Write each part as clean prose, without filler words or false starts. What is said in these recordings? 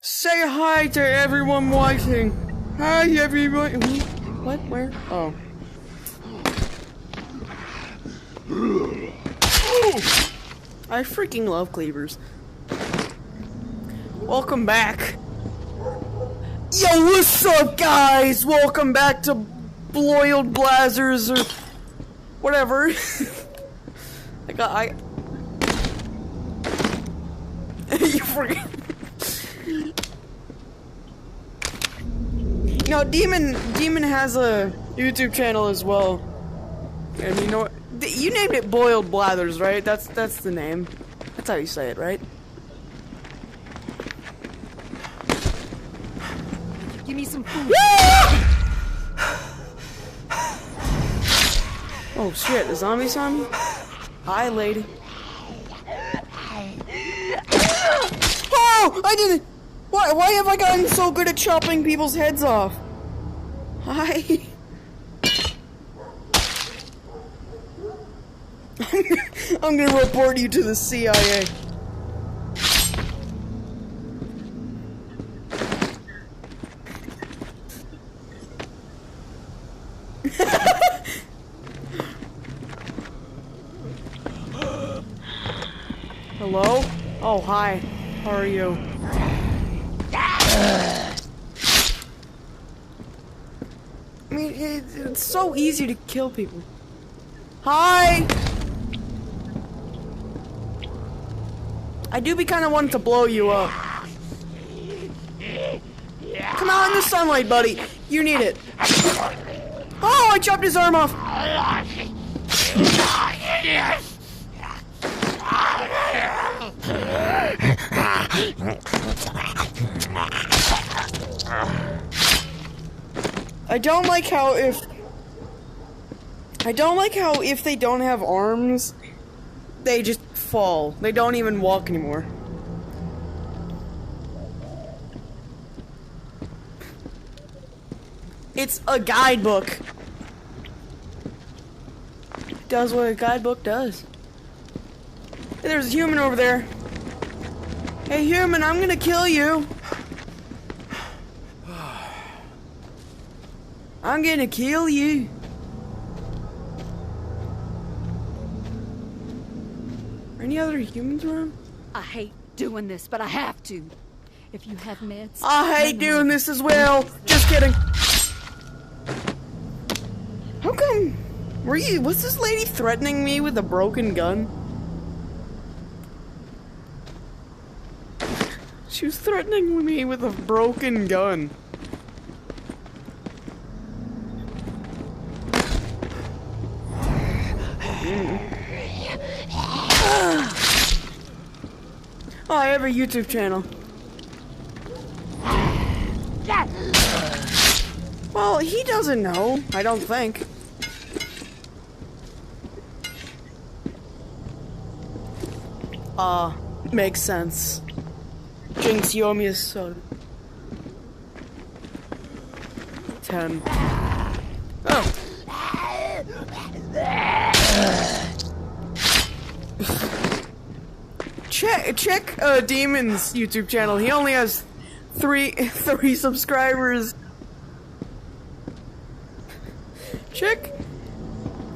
Say hi to everyone watching. Hi, everyone. What? Where? Oh. I freaking love cleavers. Welcome back. Yo, what's up, guys? Welcome back to Boiled Blazers or whatever. You forget. No, Demon has a YouTube channel as well. And you know what? You named it Boiled Blathers, right? That's the name. That's how you say it, right? Give me some food. Oh shit, the zombie son? Hi, lady. Oh! I didn't! Why have I gotten so good at chopping people's heads off? Hi. I'm gonna report you to the CIA. Hello? Oh, hi. How are you? I mean, it's so easy to kill people. Hi! I do be kind of wanting to blow you up. Come out in the sunlight, buddy. You need it. Oh, I chopped his arm off. I don't like how if they don't have arms, they just fall. They don't even walk anymore. It's a guidebook. It does what a guidebook does. Hey, there's a human over there. Hey, human, I'm gonna kill you. I'm gonna kill you. Are any other humans around? I hate doing this, but I have to. If you have meds... I hate doing this as well. Just kidding. How come... Was this lady threatening me with a broken gun? She was threatening me with a broken gun. Oh, I have a YouTube channel. Well, he doesn't know. I don't think. Makes sense. Jinx, you owe me a soda. 10. Oh. Check Demon's YouTube channel. He only has three subscribers. Check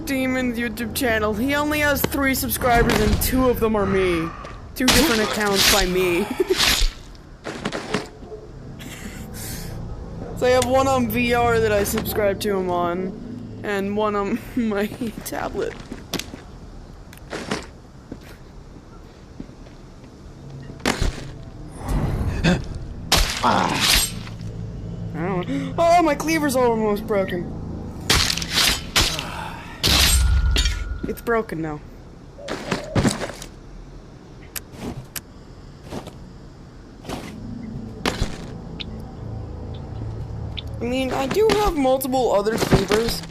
Demon's YouTube channel. He only has 3 subscribers and 2 of them are me. 2 different accounts by me. So I have one on VR that I subscribe to him on, and one on my tablet. Oh, my cleaver's almost broken. It's broken now. I mean, I do have multiple other cleavers.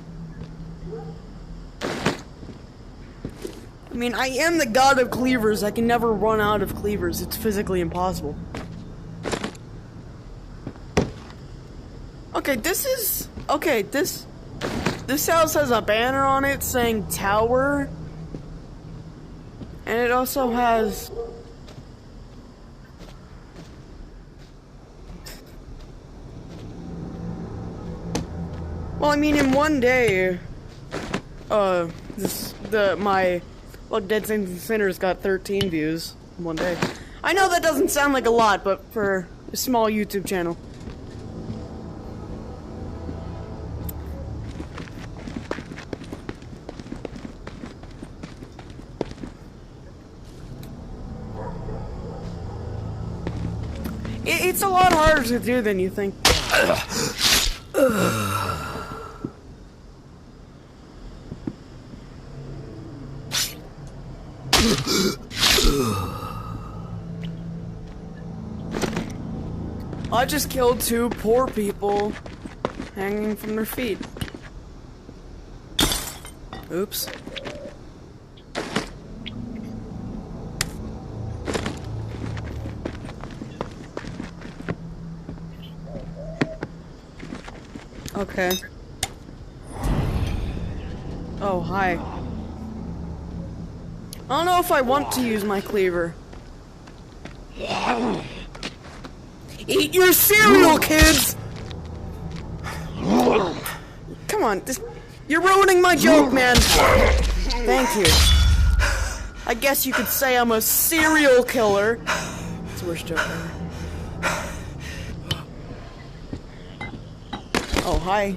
I mean, I am the god of cleavers. I can never run out of cleavers. It's physically impossible. Okay, this house has a banner on it saying tower. And it also has Well, I mean, in one day, my Dead Saints and Sinners got 13 views in one day. I know that doesn't sound like a lot, but for a small YouTube channel. It's a lot harder to do than you think. I just killed 2 poor people hanging from their feet. Oops. Okay. Oh, hi. I don't know if I want to use my cleaver. Eat your cereal, kids! Come on, you're ruining my joke, man. Thank you. I guess you could say I'm a serial killer. It's the worst joke ever. Oh, hi.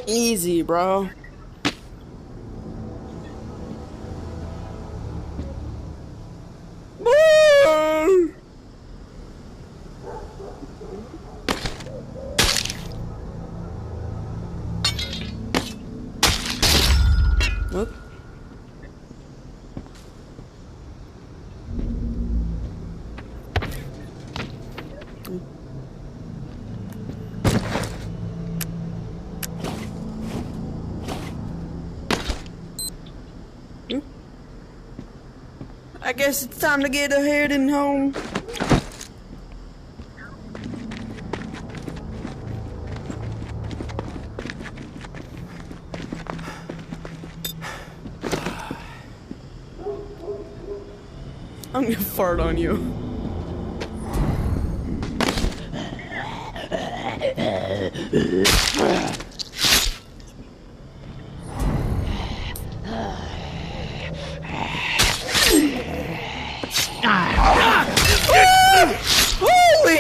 Easy, bro. Whoop. I guess it's time to get ahead and home. I'm gonna fart on you. Holy!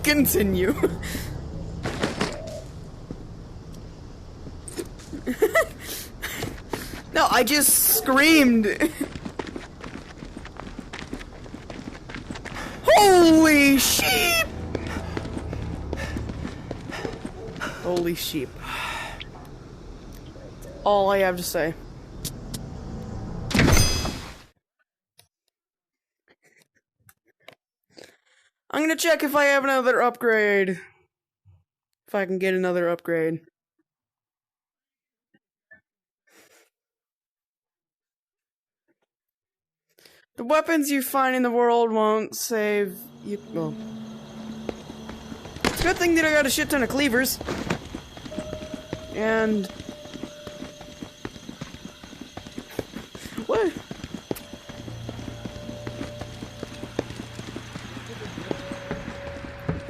Continue. No, I just screamed. Holy sheep! Holy sheep. All I have to say. I'm gonna check if I have another upgrade. If I can get another upgrade. The weapons you find in the world won't save you. Well, it's a good thing that I got a shit ton of cleavers. And what?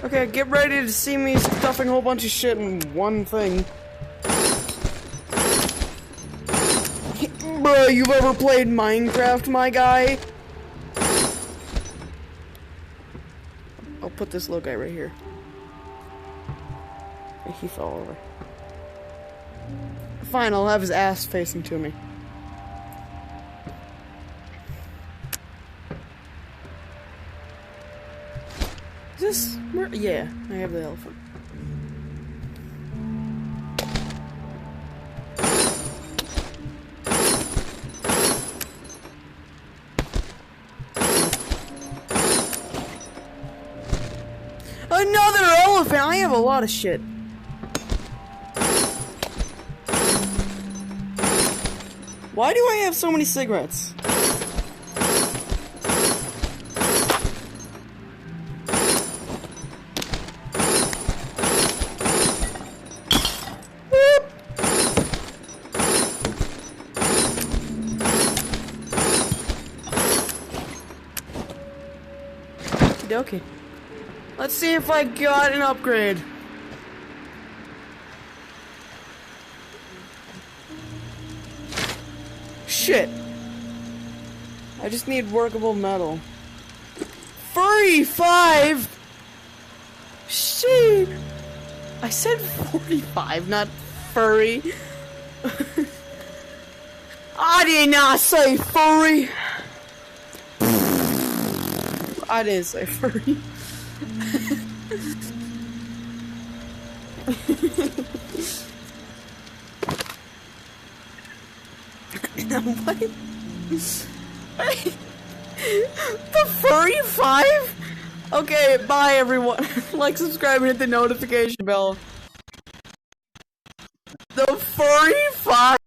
Okay, get ready to see me stuffing a whole bunch of shit in one thing. Bruh, you've ever played Minecraft, my guy? I'll put this little guy right here. He fell over. Fine, I'll have his ass facing to me. Is this... yeah, I have the elephant. Another elephant! I have a lot of shit. Why do I have so many cigarettes? dokie. Let's see if I got an upgrade. Shit. I just need workable metal. Furry 5! Shit! I said 45, not furry. I did not say furry! I didn't say furry. What? The furry 5? Okay, bye everyone. Like, subscribe, and hit the notification bell. The furry 5?